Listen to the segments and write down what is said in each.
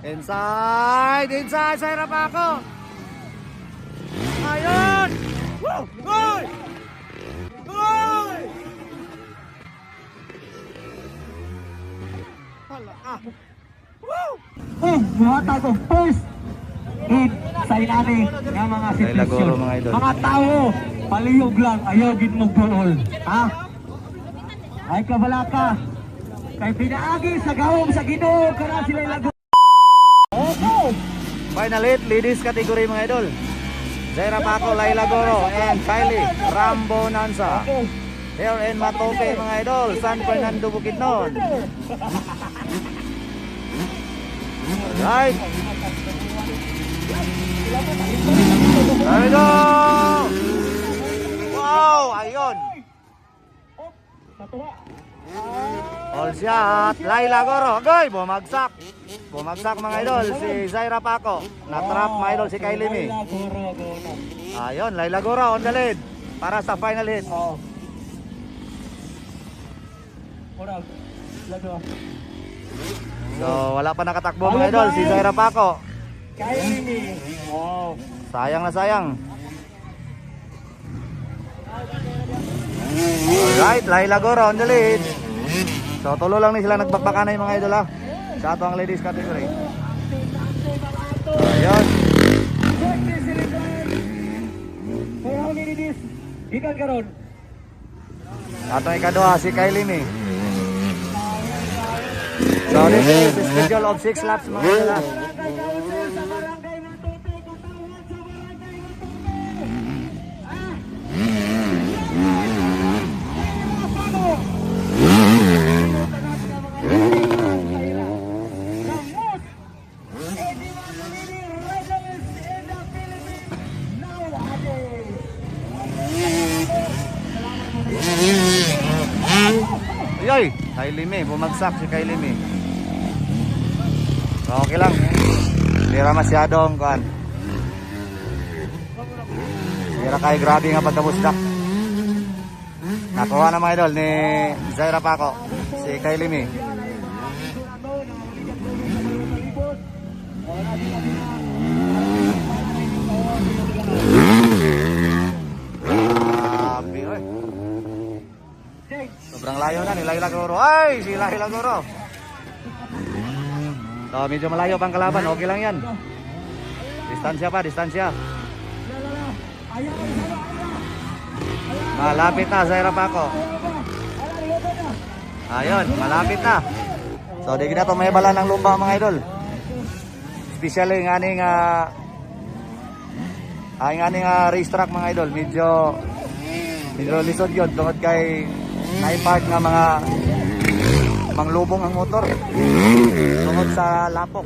Inside sa harap ako. Ayun! Woo! Goal! Goal! Hala ah. Woo! Mga tago first hit sa ilalim ng mga Lagoro, sitwasyon. mga idol. Mga tao, paliyog lang, ayaw gid mo goal. Ha? Ay kabala ka. Kay pinaagi sa gawom sa Ginoo kana sila lago. Okay. Final hit, ladies category mga idol. Zaira Paco, Laila Goro, and Kylie Rambo Nansa. Here in Matope mga idol, San Fernando Bukidnon. Right. There we go! Wow, ayun. All shot, Laila Goro. Goy, bumagsak. Bumagsak mga idol, si Zaira Paco. Na-trap mga idol si Kylie Mi. Ayun, Laila Goro on the lead para sa final hit. So, wala pa nakatakbo mga idol, si Zaira Paco. Sayang na sayang. Alright, Laila Goro on the lead. So, tulo lang ni sila nagbakbakanay mga idol ha. Sa ato ang ladies category. Ayun. Ikan karon. Atong ikaduha si Kylie Mi. So, this is a schedule of 6 laps mga idol ha. Ayoy, Kylie Mi, bumagsak si Kylie Mi. So, okay lang. Hindi ra masyadong kuan. Hindi ra kay grabe nga pagkabusdak. Nakuha na mga idol ni Zaira Paco, si Kylie Mi. Grabe, oy. Sobrang layo na ni Laila Goro. Ay, si Laila Goro. So, medyo malayo pang kalaban. Okay lang yan. Distansya pa, distansya. Malapit na, Zaira Paco. Ayun, malapit na. So, di kita ito may bala ng lumba mga idol. Especially ng aning racetrack mga idol. Medyo lisod yun. Tungod kay naipark nga mga manglubong ang motor tungod sa lapok.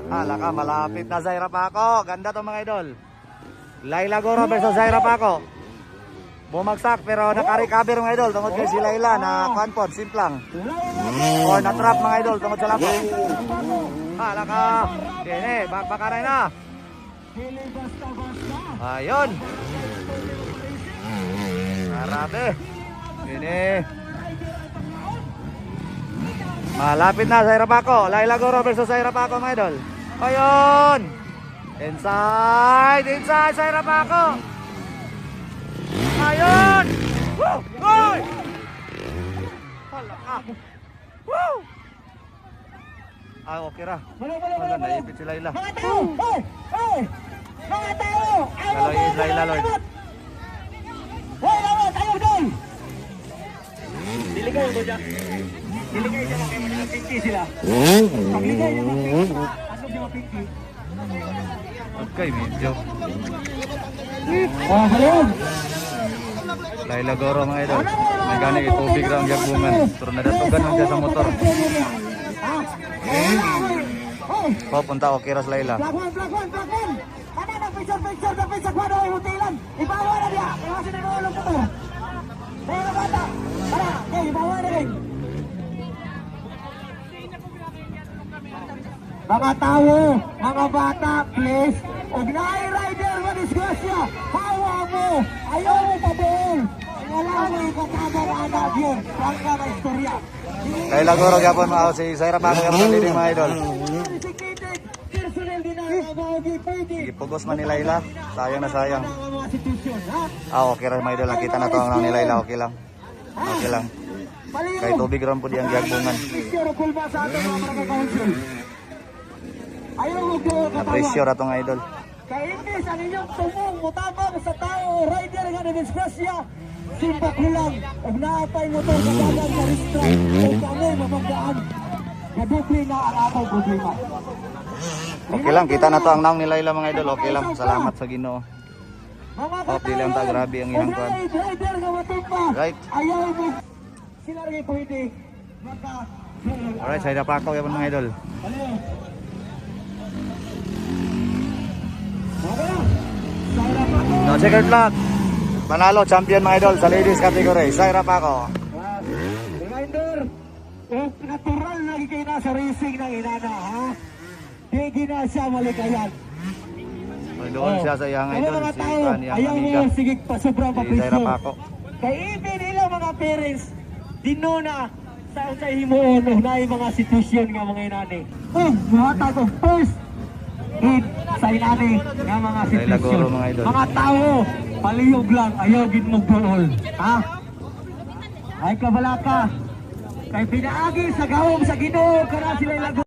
Laka, malapit na Zaira Paco. Ganda to mga idol. Laila Goro versus Zaira Paco. Bumagsak pero naka-recover mga idol tungod kay si Laila na kanpon, simplang. O na-trap mga idol tungod sa lapok. Laka. Dine, bakbakaray na. Ayun. Grabe. Ini malapit na Zaira Paco. Laila Goro versus Zaira Paco mga idol. Ayun. Inside Zaira Paco. Ayun. Woo! Goal! Hala ah. Woo! Okay ra. Wala na ipit si Laila. Mga tao! Hey! Mga tao! Laloy is Laila, Lord. Hoy, lawat! Ayaw doon! Diligaw mo dyan. Diligay dyan ang mga pinky sila. Pagligay dyan ang pinky. Ano dyan ang pinky? Okay, medyo. Hello! Laila Goro mga idol. May gani itubig ra ang yagungan. Pero nadatugan lang siya sa motor. Punta okay ra sa Laila. Plakwan! Ano na picture kwa doon hutilan? Ibawa na dia! Iwasin na nulong ko to! Pero bata! Para! Ibawa na rin! Mga tao, mga bata, please! Huwag na rider mo disgrasya! Hawa mo! Ayaw mo pa doon! Wala mo ikakamar-anag yun! Prangka na istorya! Laila Goro gyapon mao si Zaira Paco gyapon leading mga idol. pugos man ni Layla. Sayang na sayang. Ang mga sitwasyon, ha? Okay ra mga idol, nakita na to ang ni Layla, okay lang. Okay lang. Palihog. Kay tubig ron po diyang giagbungan. Pressure kulma sa ating mga barangay-council. Ayaw mo ko Na pressure atong idol. Kaya imbis ang inyong tumong mutabang sa tao, rider nga na disgrasya, simpak lang, o naapay mo itong kagagan na ristra, o kami mamagdaan, nadupli na ang atong problema. Okay lang, kita na to ang naong ni Layla mga idol, okay lang. Salamat sa Ginoo. Oh, dili ang ta, grabe ang iyang kwan. Rider nga matumba, Right. ayaw mo, sila rin pwede, maka, Alright, saya pa ako yan mga idol. Ano? Okay na. Saira pa ako. No, checkered flag. Panalo, champion mga idol sa ladies category. Saira pa ako. Reminder, natural na kayo na sa racing ng inana, ha? Di na siya malikayan. Doon siya sa iyang Ano idol, mga si tao, Ivan, iyang ayaw amiga. mo sigig pa sobrang Si Saira papresyo. pa ako. Kaya even ilang mga parents, dino na sa himuon na yung mga sitwasyon nga mga inani. Muhatag of first aid sa inani nga mga Dahil sitwasyon. lagoro, mga idol. Mga tao, palihog lang, ayaw gid mo buol. Ha? Ay kabalaka. Kay pinaagi sa gawom sa Ginoo kana sila lago.